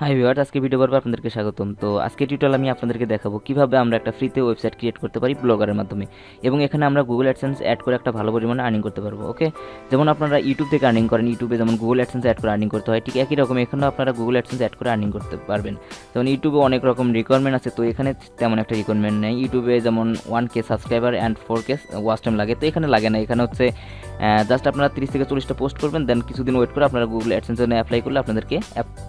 Hi viewers, আজকে video পর্বে আপনাদেরকে স্বাগতম। তো আজকে টিউটোরিয়াল আমি আপনাদেরকে দেখাবো কিভাবে আমরা একটা ফ্রিতে ওয়েবসাইট ক্রিয়েট করতে পারি ব্লগারের মাধ্যমে, এবং এখানে আমরা গুগল অ্যাডসেন্স অ্যাড করে একটা ভালো পরিমাণে আর্নিং করতে পারবো। ওকে, যেমন আপনারা ইউটিউব থেকে আর্নিং করেন, ইউটিউবে যেমন গুগল অ্যাডসেন্স অ্যাড করে আর্নিং করতে হয়, ঠিক একই রকম এখানেও আপনারা গুগল অ্যাডসেন্স অ্যাড করে আর্নিং করতে পারবেন। যেমন ইউটিউবে অনেক রকম রিকোয়ারমেন্ট আছে, তো এখানে তেমন একটা রিকোয়ারমেন্ট নেই। ইউটিউবে যেমন 1K subscriber and 4K watch time লাগে, তো এখানে লাগে না। এখানে হচ্ছে জাস্ট আপনারা 30 থেকে 40টা পোস্ট করবেন, দেন কিছুদিন ওয়েট করে আপনারা গুগল অ্যাডসেন্সের জন্য অ্যাপ্লাই করলে আপনাদেরকে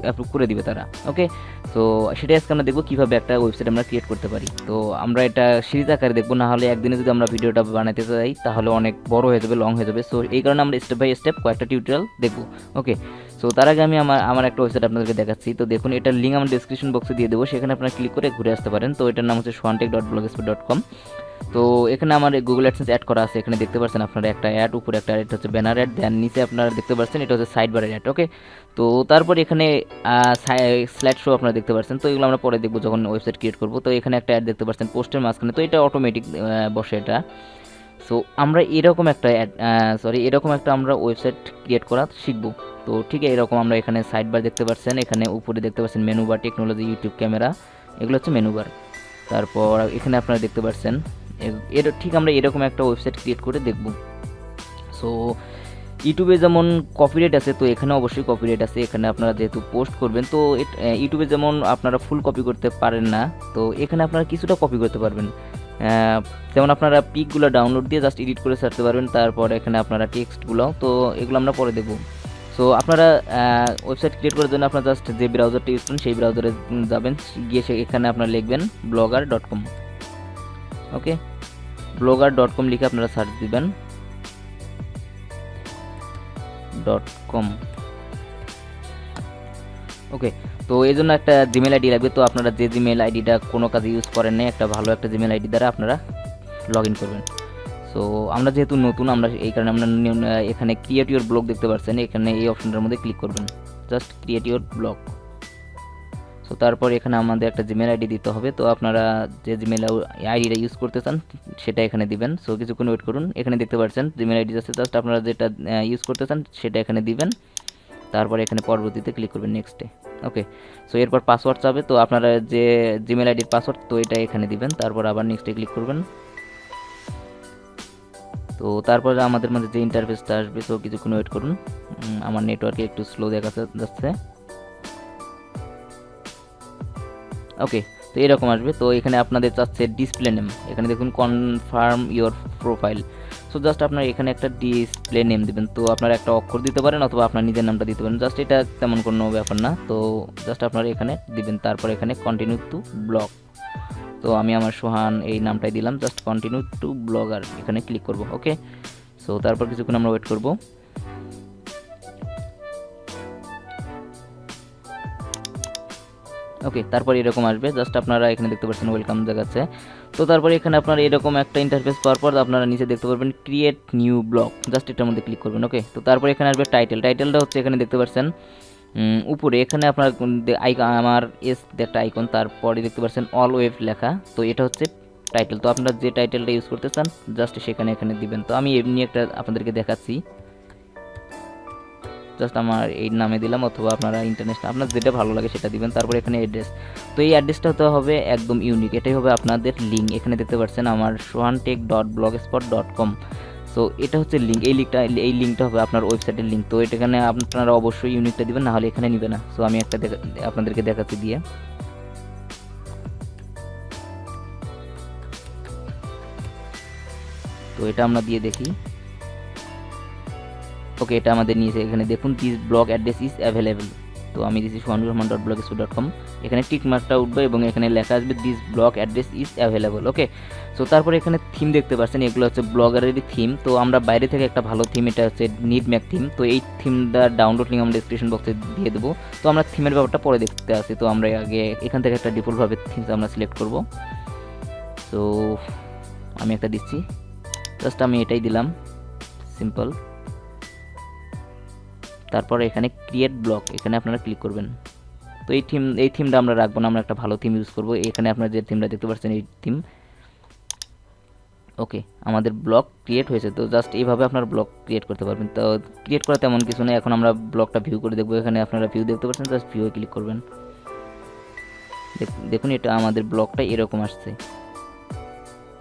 অ্যাপ্রুভ করে দিবে তারা। ওকে, তো সেটাই আজকে আমরা দেখবো কীভাবে একটা ওয়েবসাইট আমরা ক্রিয়েট করতে পারি। তো আমরা এটা সিরিজ আকারে দেখবো, না হলে একদিনে যদি আমরা ভিডিওটা বানাতে চাই তাহলে অনেক বড় হয়ে যাবে, লং হয়ে যাবে। সো এই কারণে আমরা স্টেপ বাই স্টেপ কয়েকটা টিউটোরিয়াল দেখবো। ওকে, সো তার আগে আমি আমার একটা ওয়েবসাইট আপনাদেরকে দেখাচ্ছি। তো দেখুন, এটার লিঙ্ক আমার ডিসক্রিপশন বক্সে দিয়ে দেবো, সেখানে আপনারা ক্লিক করে ঘুরে আসতে পারেন। তো এটার নাম হচ্ছে soantech.blogspot.com। তো এখানে আমার গুগল অ্যাডসেন্স অ্যাড করা আছে, এখানে দেখতে পাচ্ছেন আপনারা একটা অ্যাড, উপরে একটা অ্যাড হচ্ছে ব্যানার অ্যাড, দেন নিচে আপনারা দেখতে পাচ্ছেন এটা হচ্ছে সাইড বারের অ্যাড। ওকে, তো তারপর এখানে স্লাইড শো আপনারা দেখতে পাচ্ছেন, তো এগুলো আমরা পরে দেখবো যখন ওয়েবসাইট ক্রিয়েট করবো। তো এখানে একটা অ্যাড দেখতে পাচ্ছেন পোস্টের মাঝখানে, তো এটা অটোমেটিক বসে এটা। সো আমরা এরকম একটা এরকম একটা আমরা ওয়েবসাইট ক্রিয়েট করা শিখবো। তো ঠিক এরকম আমরা এখানে সাইড বার দেখতে পাচ্ছেন, এখানে উপরে দেখতে পাচ্ছেন menu bar, technology, YouTube camera, এগুলো হচ্ছে মেনু বার। তারপর এখানে আপনারা দেখতে পাচ্ছেন এর ঠিক আমরা এরকম একটা ওয়েবসাইট ক্রিয়েট করে দেখব। সো ইউটিউবে যেমন কপিরাইট আছে, তো এখানে অবশ্যই কপিরাইট আছে। এখানে আপনারা যেহেতু পোস্ট করবেন, তো ইউটিউবে যেমন আপনারা ফুল কপি করতে পারেন না, তো এখানে আপনারা কিছুটা কপি করতে পারবেন। যেমন আপনারা পিকগুলো ডাউনলোড দিয়ে জাস্ট এডিট করে ছাড়তে পারবেন। তারপর এখানে আপনারা টেক্সটগুলো, তো এগুলো আমরা পরে দেখব। সো আপনারা ওয়েবসাইট ক্রিয়েট করার জন্য আপনারা জাস্ট যে ব্রাউজারটা ইউজ করেন সেই ব্রাউজারে যাবেন, গিয়ে এখানে আপনারা লিখবেন blogger.com। ওকে, blogger.com লিখে আপনারা সার্চ দিবেন .com। ওকে, তো এই জন্য একটা জিমেল আইডি লাগবে। তো আপনারা যে জিমেল আইডিটা কোনো কাজে ইউজ করেন না, একটা ভালো একটা জিমেল আইডি দ্বারা আপনারা লগ ইন করবেন। সো আমরা যেহেতু নতুন, আমরা এই কারণে আমরা এখানে ক্রিয়েট ইউর ব্লগ দেখতে পাচ্ছেন, এখানে এই অপশনটার মধ্যে ক্লিক করবেন, just create your blog. So তারপর এখানে আমাদের একটা জিমেল আইডি দিতে হবে। তো আপনারা যে জিমেল আইডিটা ইউজ করতে চান সেটা এখানে দিবেন। সো কিছুক্ষণ ওয়েট করুন, এখানে দেখতে পাচ্ছেন জিমেল আইডি আছে, জাস্ট আপনারা যেটা ইউজ করতে চান সেটা এখানে দিবেন। তারপর এখানে পরবর্তীতে ক্লিক করবেন নেক্সটে। ওকে, সো এরপর পাসওয়ার্ড চাবে, তো আপনারা যে জিমেল আইডির পাসওয়ার্ড, তো এটা এখানে দিবেন। তারপর আবার নেক্সটে ক্লিক করবেন। তো তারপরে আমাদের মধ্যে যে ইন্টারফেসটা আসবে, তো কিছুক্ষণ ওয়েট করুন, আমার নেটওয়ার্কে একটু স্লো দেখা যাচ্ছে। ওকে, তো এরকম আসবে। তো এখানে আপনাদের চাচ্ছে ডিসপ্লে নেম, এখানে দেখুন confirm your profile. So just আপনার এখানে একটা ডিসপ্লে নেম দিবেন। তো আপনারা একটা অক্ষর দিতে পারেন অথবা আপনার নিজের নামটা দিতে পারেন, জাস্ট এটা তেমন কোনো ব্যাপার না। তো জাস্ট আপনারা এখানে দিবেন, তারপর এখানে কন্টিনিউ টু ব্লগ। তো আমি আমার সোহান এই নামটাই দিলাম, জাস্ট কন্টিনিউ টু ব্লগার, এখানে ক্লিক করব। ওকে, সো তারপর কিছুক্ষণ আমরা ওয়েট করব। ওকে, তারপর এরকম আসবে, জাস্ট আপনারা এখানে দেখতে পাচ্ছেন ওয়েলকাম দেখাচ্ছে। তো তারপরে এখানে আপনারা এরকম একটা ইন্টারফেস পাওয়ার পর আপনারা নিচে দেখতে পারবেন ক্রিয়েট নিউ ব্লগ, জাস্ট এটার মধ্যে ক্লিক করবেন। ওকে, তো তারপর এখানে আসবে টাইটেলটা হচ্ছে এখানে দেখতে পাচ্ছেন উপরে, এখানে আপনার আমার একটা আইকন, তারপরে দেখতে পাচ্ছেন অল ওয়েব লেখা, তো এটা হচ্ছে টাইটেল। তো আপনারা যে টাইটেলটা ইউজ করতে চান জাস্ট সেখানে এখানে দিবেন। তো আমি এমনি একটা আপনাদেরকে দেখাচ্ছি, জাস্ট আমার এই নামে দিলাম, অথবা আপনারা ইন্টারনেট আপনার যেটা ভালো লাগে সেটা দিবেন। তারপর এখানে অ্যাড্রেস, তো এই অ্যাড্রেসটা হতে হবে একদম ইউনিক, এটাই হবে আপনাদের লিঙ্ক। এখানে দেখতে পাচ্ছেন আমার soantech.blogspot.com। সো এটা হচ্ছে লিঙ্ক, এই লিঙ্কটা হবে আপনার ওয়েবসাইটের লিঙ্ক। তো এখানে আপনারা অবশ্যই ইউনিকটা দিবেন, না হলে এখানে নিবে না। সো আমি একটা আপনাদেরকে দেখাচ্ছি দিয়ে। তো এটা আমরা দিয়ে দেখি। ওকে, এটা আমাদের নিয়েছে, এখানে দেখুন this blog address is available. তো আমি দিছি sohanurrahman.blogspot.com, এখানে টিক মার্কটা উঠবে এবং এখানে লেখা আসবে this blog address is available. Okay, so তারপরে এখানে থিম দেখতে পাচ্ছেন, এগুলো হচ্ছে ব্লগারেরই থিম। তো আমরা বাইরে থেকে একটা ভালো থিম, এটা হচ্ছে নিড ম্যাক থিম। তো এই থিমটা ডাউনলোড লিঙ্ক আমরা ডিসক্রিপশন বক্সে দিয়ে দেবো। তো আমরা থিমের ব্যাপারটা পরে দেখতে আসি। তো আমরা আগে এখান থেকে একটা ডিফল্টভাবে থিম আমরা সিলেক্ট করব। তো আমি একটা দিচ্ছি, জাস্ট আমি এটাই দিলাম, সিম্পল। তারপর এখানে ক্রিয়েট ব্লগ, এখানে আপনারা ক্লিক করবেন। তো এই থিমটা আমরা রাখবো না, আমরা একটা ভালো থিম ইউজ করব। এখানে আপনারা যে থিমটা দেখতে পাচ্ছেন এই থিম। ওকে, আমাদের ব্লগ ক্রিয়েট হয়েছে। তো জাস্ট এইভাবে আপনারা ব্লগ ক্রিয়েট করতে পারবেন। তো ক্রিয়েট করা তেমন কিছু নেই, এখন আমরা ব্লগটা ভিউ করে দেখবো। এখানে আপনারা ভিউ দেখতে পাচ্ছেন, জাস্ট ভিউয়ে ক্লিক করবেন। দেখুন এটা আমাদের ব্লগটা এরকম আসছে,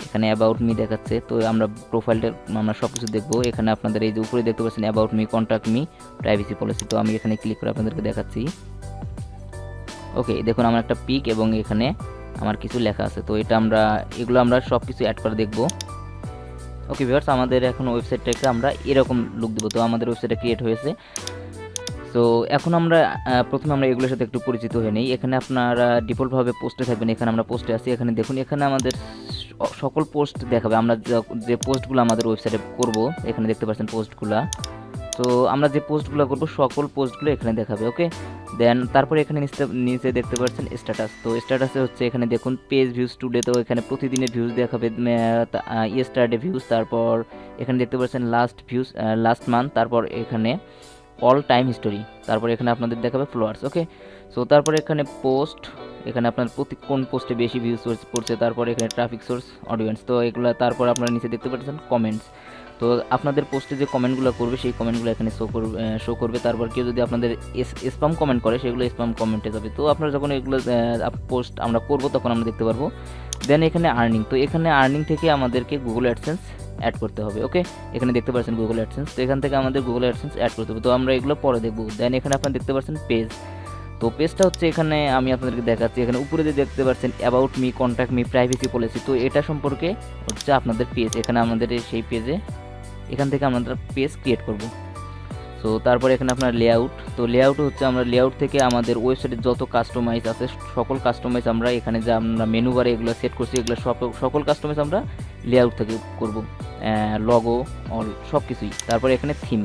এখানে অ্যাবাউট মি দেখাচ্ছে। তো আমরা প্রোফাইলটা আমরা সব কিছু দেখবো। এখানে আপনাদের এই যে উপরে দেখতে পাচ্ছেন about me, contact me, privacy policy. তো আমি এখানে ক্লিক করে আপনাদেরকে দেখাচ্ছি। ওকে, দেখুন আমার একটা পিক এবং এখানে আমার কিছু লেখা আছে। তো এটা এগুলো আমরা সব কিছু অ্যাড করে দেখবো। ওকে ভিউয়ার্স, আমাদের এখন ওয়েবসাইটটাকে আমরা এরকম লুক দেবো। তো আমাদের ওয়েবসাইটটা ক্রিয়েট হয়েছে। সো এখন আমরা প্রথমে আমরা এগুলোর সাথে একটু পরিচিত হয়ে নিই। এখানে আপনারা ডিফল্টভাবে পোস্টে থাকবেন। এখানে আমরা পোস্টে আছি। এখানে দেখুন, এখানে আমাদের সকল পোস্ট দেখাবে। আমরা যে পোস্টগুলো আমাদের ওয়েবসাইটে করব, এখানে দেখতে পাচ্ছেন পোস্টগুলো। তো আমরা যে পোস্টগুলো করব সকল পোস্টগুলো এখানে দেখাবে। ওকে, দেন তারপরে এখানে নিচে দেখতে পাচ্ছেন স্ট্যাটাস। তো স্ট্যাটাসে হচ্ছে এখানে দেখুন পেজ ভিউজ টুডে। তো এখানে প্রতিদিনের ভিউজ দেখাবে, ইয়েস্টারডে ভিউজ। তারপর এখানে দেখতে পাচ্ছেন লাস্ট ভিউজ, লাস্ট মান্থ। তারপর এখানে অল টাইম হিস্টোরি। তারপর এখানে আপনাদের দেখাবে ফলোয়ার্স। ওকে, সো তারপরে এখানে পোস্ট, এখানে আপনার কোন পোস্টে বেশি ভিউজ পড়ছে। তারপর এখানে ট্রাফিক সোর্স, অডিয়েন্স। তো এগুলো তারপর আপনারা নিচে দেখতে পাচ্ছেন কমেন্টস। তো আপনাদের পোস্টে যে কমেন্টগুলো করবে সেই কমেন্টগুলো এখানে শো করবে। তারপর কেউ যদি আপনাদের স্প্যাম কমেন্ট করে সেগুলো স্প্যাম কমেন্টে যাবে। তো আপনারা যখন এগুলো পোস্ট আমরা করব তখন আমরা দেখতে পারবো। দেন এখানে আর্নিং। তো এখানে আর্নিং থেকে আমাদেরকে গুগল অ্যাডসেন্স অ্যাড করতে হবে। ওকে, এখানে দেখতে পাচ্ছেন গুগল অ্যাডসেন্স। তো এখান থেকে আমাদের গুগল অ্যাডসেন্স অ্যাড করতে হবে। তো আমরা এগুলো পরে দেখবো। দেন এখানে আপনারা দেখতে পাচ্ছেন পেজ। তো পেজটা হচ্ছে এখানে আমি আপনাদেরকে দেখাচ্ছি। এখানে উপরে যে দেখতে পাচ্ছেন about me, contact me, privacy policy. তো এটা সম্পর্কে হচ্ছে আপনাদের পেজ। এখানে আমাদের সেই পেজে এখান থেকে আমরা পেজ ক্রিয়েট করব। সো তারপরে এখানে আপনার লেআউট। তো লেআউট হচ্ছে আমরা লেআউট থেকে আমাদের ওয়েবসাইটের যত কাস্টমাইজ আছে সকল কাস্টমাইজ আমরা এখানে যে আমরা মেনু বারে এগুলো সেট করছি, এগুলো সকল কাস্টমাইজ আমরা লেআউট থেকে করব। লগো অল সব কিছুই। তারপরে এখানে থিম।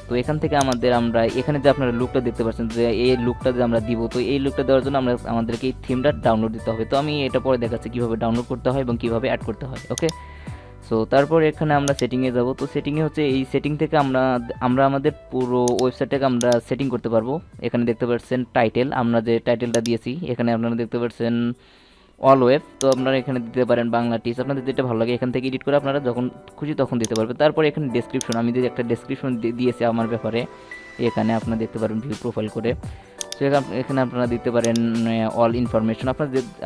তো এখান থেকে আমরা এখানে যে আপনারা লুকটা দেখতে পাচ্ছেন যে এই লুকটা যে আমরা দিব, তো এই লুকটা দেওয়ার জন্য আমাদেরকে এই থিমটা ডাউনলোড দিতে হবে। তো আমি এটা পরে দেখাচ্ছি কীভাবে ডাউনলোড করতে হয় এবং কীভাবে অ্যাড করতে হয়। ওকে, সো তারপর এখানে আমরা সেটিংয়ে যাব। তো সেটিংয়ে হচ্ছে এই সেটিং থেকে আমরা আমাদের পুরো ওয়েবসাইটটাকে আমরা সেটিং করতে পারবো। এখানে দেখতে পাচ্ছেন টাইটেল, আমরা যে টাইটেলটা দিয়েছি এখানে আপনারা দেখতে পাচ্ছেন অল ওয়েব। তো আপনারা এখানে দিতে পারেন বাংলা টিচ, আপনাদের যেটা ভালো লাগে এখান থেকে এডিট করে আপনারা যখন খুশি তখন দিতে পারবেন। তারপর এখানে ডেসক্রিপশন, আমি যে একটা ডেসক্রিপশন দিয়েছি আমার ব্যাপারে, এখানে আপনারা দেখতে পারেন ভিউ প্রোফাইল করে। তো এখানে আপনারা দিতে পারেন অল ইনফরমেশন।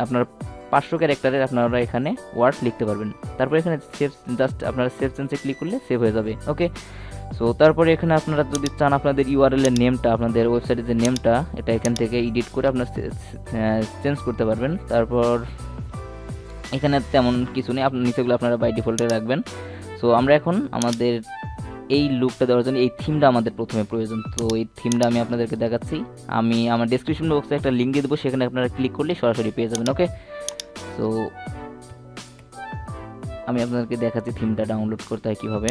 আপনার 500 ক্যারেক্টারের আপনারা এখানে ওয়ার্ড লিখতে পারবেন। তারপর এখানে সেভ, জাস্ট আপনারা সেভ চেঞ্জে ক্লিক করলে সেভ হয়ে যাবে। ওকে, সো তারপরে এখানে আপনারা যদি চান আপনাদের ইউআরএল এর নেমটা, আপনাদের ওয়েবসাইটের যে নেমটা, এটা এখান থেকে এডিট করে আপনারা চেঞ্জ করতে পারবেন। তারপর এখানে তেমন কিছু নেই, নিচেগুলো আপনারা বাই ডিফল্টে রাখবেন। সো আমরা এখন আমাদের এই লুকটা দেওয়ার জন্য এই থিমটা আমাদের প্রথমে প্রয়োজন। তো এই থিমটা আমি আপনাদেরকে দেখাচ্ছি। আমি আমার ডেসক্রিপশন বক্সে একটা লিঙ্ক দিয়ে দেবো, সেখানে আপনারা ক্লিক করলে সরাসরি পেয়ে যাবেন। ওকে, সো আমি আপনাদেরকে দেখাচ্ছি থিমটা ডাউনলোড করতে হয় কীভাবে।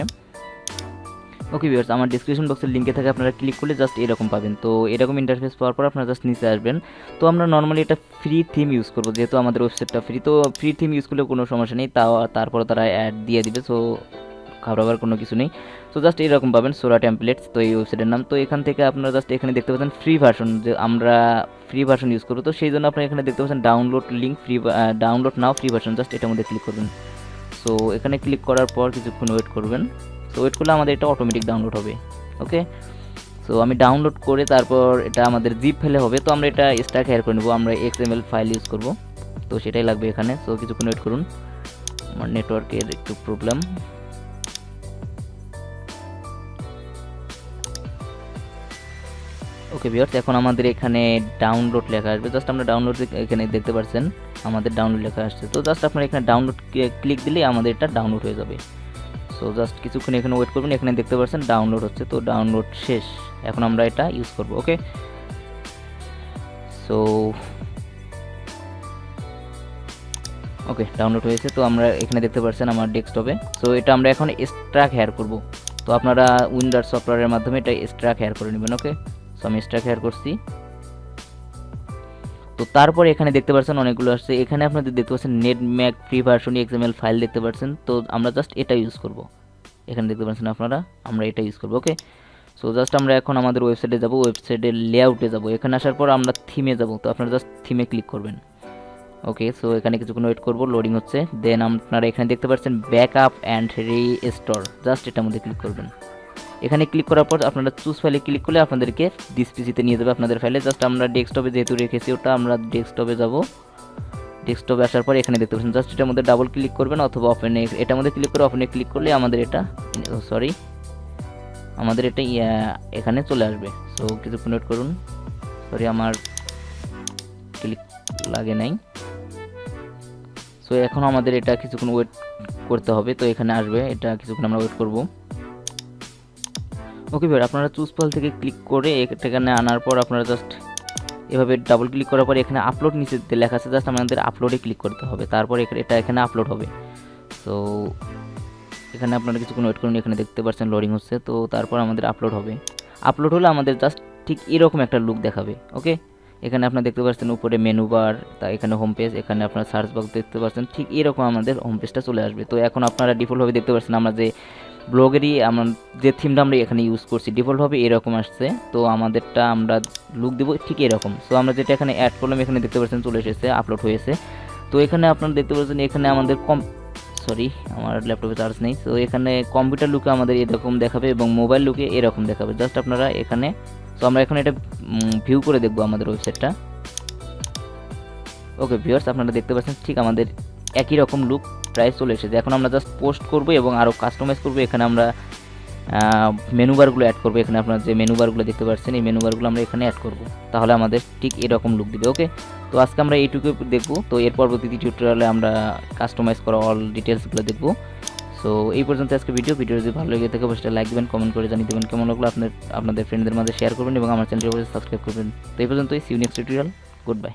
ওকে ভিউয়ার্স, আমার ডেসক্রিপশন বক্সের লিঙ্কে থেকে আপনারা ক্লিক করলে জাস্ট এরকম পাবেন। তো এরকম ইন্টারফেস পাওয়ার পর আপনারা জাস্ট নিচে আসবেন। তো আমরা নর্মালি এটা ফ্রি থিম ইউজ করবো, যেহেতু আমাদের ওয়েবসাইটটা ফ্রি। তো ফ্রি থিম ইউজ করলে কোনো সমস্যা নেই, তারপর তারা অ্যাড দিয়ে দিবে। সো ঘাবড়াবার কোনো কিছু নেই। তো জাস্ট এইরকম পাবেন সোরা টেমপ্লেটস, তো এই ওয়েবসাইটের নাম। তো এখান থেকে আপনারা জাস্ট এখানে দেখতে পাচ্ছেন ফ্রি ভার্সন, যে আমরা ফ্রি ভার্সন ইউজ করবো। তো সেই জন্য আপনারা এখানে দেখতে পাচ্ছেন ডাউনলোড লিঙ্ক, ডাউনলোড নাও ফ্রি ভার্সন, জাস্ট এটার মধ্যে ক্লিক করবেন। সো এখানে ক্লিক করার পর কিছুক্ষণ ওয়েট করবেন। তো ওয়েট করলে আমাদের এটা অটোমেটিক ডাউনলোড হবে। ওকে, সো আমি ডাউনলোড করে তারপর এটা আমাদের জিপ ফাইলে হবে। তো আমরা এটা এক্সট্রাক্ট হেয়ার করে নেবো, আমরা XML ফাইল ইউজ করব। তো সেটাই লাগবে এখানে। সো কিছুক্ষণ ওয়েট করুন, আমার নেটওয়ার্কের একটু প্রবলেম। ওকে ভিউয়ার্স, এখন আমাদের এখানে ডাউনলোড লেখা আসবে। জাস্ট আমরা ডাউনলোড এখানে দেখতে পাচ্ছেন আমাদের ডাউনলোড লেখা আসছে। তো জাস্ট আপনারা এখানে ডাউনলোড ক্লিক দিলেই আমাদের এটা ডাউনলোড হয়ে যাবে। সো জাস্ট কিছুক্ষণ এখানে ওয়েট করবেন। এখানে দেখতে পাচ্ছেন ডাউনলোড হচ্ছে। তো ডাউনলোড শেষ, এখন আমরা এটা ইউজ করব। ওকে, সো ওকে ডাউনলোড হয়েছে। তো আমরা এখানে দেখতে পাচ্ছেন আমার ডেস্কটপে। সো এটা আমরা এখন এক্সট্রাক্ট হেয়ার করব। তো আপনারা উইন্ডোজ সফটওয়্যারের মাধ্যমে এটা এক্সট্রাক্ট হেয়ার করে নেবেন। ওকে, সো আমি এক্সট্রাক্ট হেয়ার করছি। তো তারপর এখানে দেখতে পাচ্ছেন অনেকগুলো আসছে। এখানে আপনাদের দেখতে পাচ্ছেন net Mac free version XML file দেখতে পাচ্ছেন। তো আমরা জাস্ট এটা ইউজ করব। এখানে দেখতে পাচ্ছেন আপনারা, আমরা এটা ইউজ করব। ওকে, সো জাস্ট আমরা এখন আমাদের ওয়েবসাইটে যাব, ওয়েবসাইটের লেআউটে যাব। এখানে আসার পর আমরা থিমে যাব। তো আপনারা জাস্ট থিমে ক্লিক করবেন। ওকে, সো এখানে কিছুক্ষণ ওয়েট করব, লোডিং হচ্ছে। দেন আপনারা এখানে দেখতে পাচ্ছেন ব্যাকআপ অ্যান্ড রিস্টোর, জাস্ট এটার মধ্যে ক্লিক করবেন। এখানে ক্লিক করার পর আপনারা চুজ ফাইলে ক্লিক করলে আপনাদেরকে দিস পিসিতে নিয়ে যাবে আপনাদের ফাইলে। জাস্ট আমরা ডেস্কটপে যেহেতু রেখেছি ওটা, আমরা ডেস্কটপে যাব। ডেস্কটপে আসার পর এখানে দেখতে পাচ্ছেন, জাস্ট এটার মধ্যে ডাবল ক্লিক করবেন অথবা ওপেনে, এটার মধ্যে ক্লিক করে ওপেনে ক্লিক করলে আমাদের এটা এখানে চলে আসবে। সো কিছুক্ষণ ওয়েট করুন, সরি আমার ক্লিক লাগে নাই। সো এখন আমাদের এটা কিছুক্ষণ ওয়েট করতে হবে, তো এখানে আসবে, এটা কিছুক্ষণ আমরা ওয়েট করব। ওকে ভাই, আপনারা চুজ ফাইল থেকে ক্লিক করে এখানে আনার পর আপনারা জাস্ট এভাবে ডাবল ক্লিক করার পর এখানে আপলোড নিচে লেখা আছে, জাস্ট আমাদের আপলোডে ক্লিক করতে হবে, তারপর এটা এখানে আপলোড হবে। সো এখানে আপনারা কিছুক্ষণ ওয়েট করুন, এখানে দেখতে পাচ্ছেন লোডিং হচ্ছে। তো তারপর আমাদের আপলোড হবে, আপলোড হলে আমাদের জাস্ট ঠিক এরকম একটা লুক দেখাবে। ওকে, এখানে আপনারা দেখতে পাচ্ছেন উপরে মেনু বার, তা এখানে হোম পেজ, এখানে আপনারা সার্চ বক্স দেখতে পাচ্ছেন, ঠিক এরকম আমাদের হোম পেজটা চলে আসবে। তো এখন আপনারা ডিফল্টভাবে দেখতে পাচ্ছেন আমরা যে ব্লগেরই যে থিমটা আমরা এখানে ইউজ করছি ডিফল্টভাবে এরকম আসছে। তো আমাদেরটা আমরা লুক দেবো ঠিক এরকম। সো আমরা যেটা এখানে অ্যাড করলাম এখানে দেখতে পাচ্ছেন চলে এসেছে, আপলোড হয়েছে। তো এখানে আপনারা দেখতে পাচ্ছেন এখানে আমাদের আমার ল্যাপটপে চার্জ নেই। তো এখানে কম্পিউটার লুকে আমাদের এরকম দেখাবে এবং মোবাইল লুকে এরকম দেখাবে, জাস্ট আপনারা এখানে। তো আমরা এখন এটা ভিউ করে দেখবো আমাদের ওয়েবসাইটটা। ওকে ভিউয়ার্স, আপনারা দেখতে পাচ্ছেন ঠিক আমাদের একই রকম লুক প্রায় চলে এসেছে। এখন আমরা জাস্ট পোস্ট করব এবং আরও কাস্টমাইজ করব। এখানে আমরা মেনু বারগুলো অ্যাড করবো, এখানে আপনারা যে মেনু বারগুলো দেখতে পাচ্ছেন এই মেনু বারগুলো আমরা এখানে অ্যাড করব, তাহলে আমাদের ঠিক এরকম লুক দিবে। ওকে, তো আজকে আমরা এইটুকু দেখব। তো এর পরবর্তী টিউটোরিয়ালে আমরা কাস্টমাইজ করা অল ডিটেলসগুলো দেখব। সো এই পর্যন্ত আজকে ভিডিও যদি ভালো লেগে থাকে অবশ্যই লাইক দেবেন, কমেন্ট করে জানিয়ে দেবেন কেমন লাগলো, আপনাদের ফ্রেন্ডদের মাঝে শেয়ার করবেন এবং আমার চ্যানেলটি অবশ্যই সাবস্ক্রাইব করবেন। তো এই পর্যন্তই, see you next tutorial, good by.